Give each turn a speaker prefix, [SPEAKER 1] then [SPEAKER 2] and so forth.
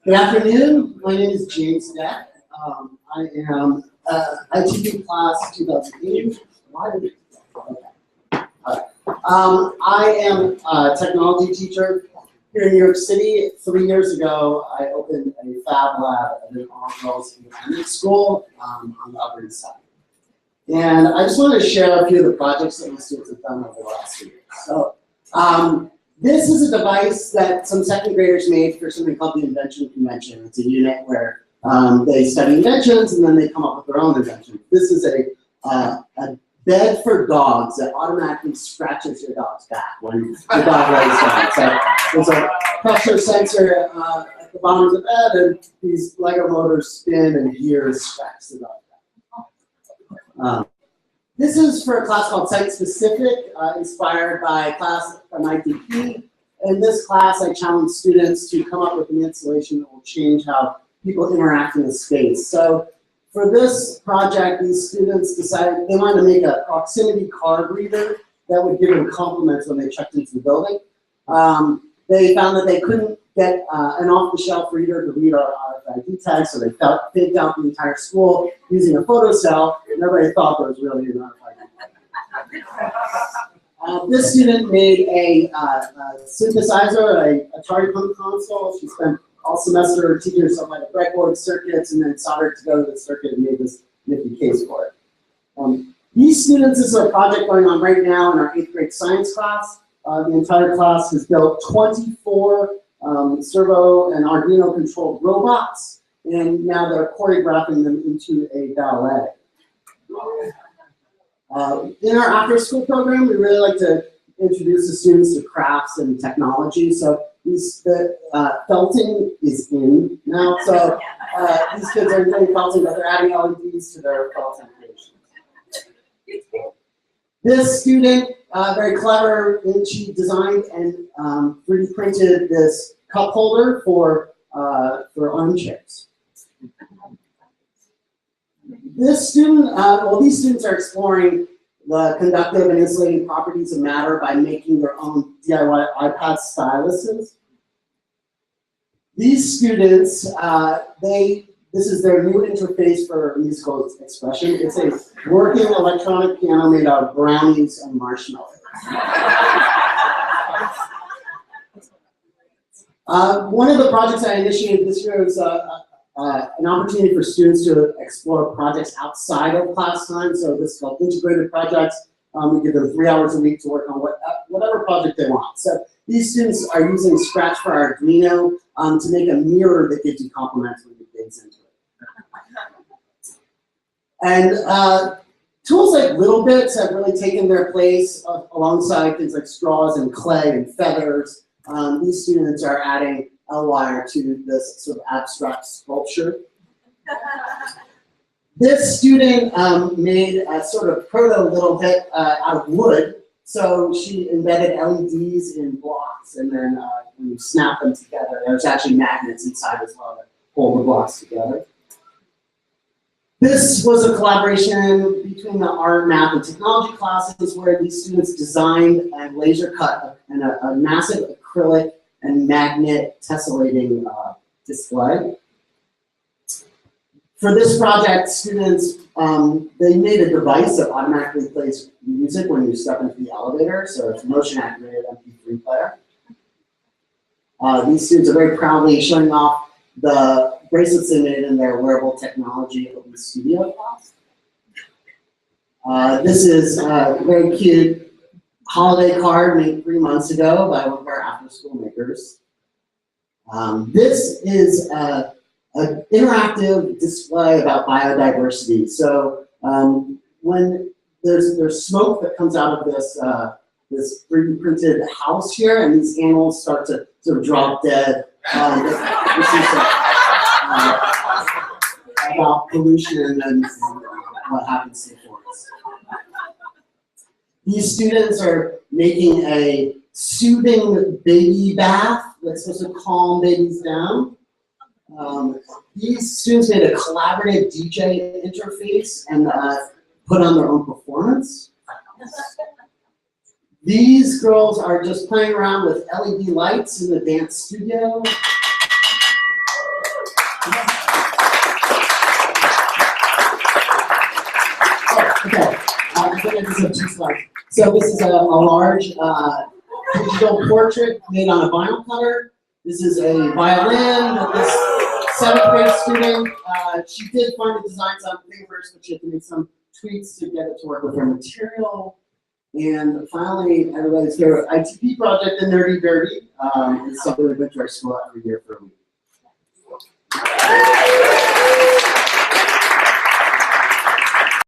[SPEAKER 1] Good afternoon. My name is Jaymes Dec. I am ITP class 2008. I am a technology teacher here in New York City. 3 years ago, I opened a fab lab at an all-girls independent school on the Upper East Side. And I just wanted to share a few of the projects that my students have done over the last 2 years. So, this is a device that some second graders made for something called the Invention Convention. It's a unit where they study inventions and then they come up with their own invention. This is a bed for dogs that automatically scratches your dog's back when the dog lays down. So there's a pressure sensor at the bottom of the bed, and these Lego motors spin and gears scratch the dog's back. This is for a class called Site Specific, inspired by a class from ITP. In this class, I challenge students to come up with an installation that will change how people interact in the space. So for this project, these students decided they wanted to make a proximity card reader that would give them compliments when they checked into the building. They found that they couldn't get an off-the-shelf reader to read our RFID tags, so they faked out the entire school using a photocell, and everybody thought there was really an RFID tag. This student made a synthesizer, a Atari punk console. She spent all semester teaching herself how to breadboard circuits, and then soldered to go to the circuit and made this nifty case for it. These students, this is a project going on right now in our 8th grade science class. The entire class has built 24 servo and Arduino controlled robots, and now they're choreographing them into a ballet. In our after school program, we really like to introduce the students to crafts and technology. So felting is in now. So these kids are doing felting, but they're adding LEDs to their felting creations. This student, very clever, she designed and 3D printed this cup holder for armchairs. This student, these students are exploring the conductive and insulating properties of matter by making their own DIY iPad styluses. These students, this is their new interface for musical expression. It's a working electronic piano made out of brownies and marshmallows. One of the projects I initiated this year was an opportunity for students to explore projects outside of class time. So this is called integrated projects. We give them 3 hours a week to work on whatever project they want. So these students are using Scratch for Arduino to make a mirror that gives you compliments when you gaze into it. And tools like Little Bits have really taken their place alongside things like straws and clay and feathers. These students are adding a wire to this sort of abstract sculpture. This student made a sort of proto-Little Bit out of wood. So she embedded LEDs in blocks, and then when you snap them together, there's actually magnets inside as well that hold the blocks together. This was a collaboration between the art, math, and technology classes where these students designed and laser cut a massive acrylic and magnet tessellating display. For this project, students, they made a device that automatically plays music when you step into the elevator, so it's a motion-activated MP3 player. These students are very proudly showing off the bracelets they made in their wearable technology open studio class. This is a very cute holiday card made 3 months ago by one of our after-school makers. This is an interactive display about biodiversity. So when there's smoke that comes out of this 3D printed house here, and these animals start to sort of drop dead. This is about pollution and what happens to the forest. These students are making a soothing baby bath that's supposed to calm babies down. These students made a collaborative DJ interface and put on their own performance. These girls are just playing around with LED lights in the dance studio. pictures of 2 slides. So this is a large digital portrait made on a vinyl cutter. This is a violin that this 7th grade student, she did finally design something first, but she had to make some tweaks to get it to work with her material. And finally, everybody's favorite ITP project, the Nerdy Dirty. It's something we go to our school every year for a week.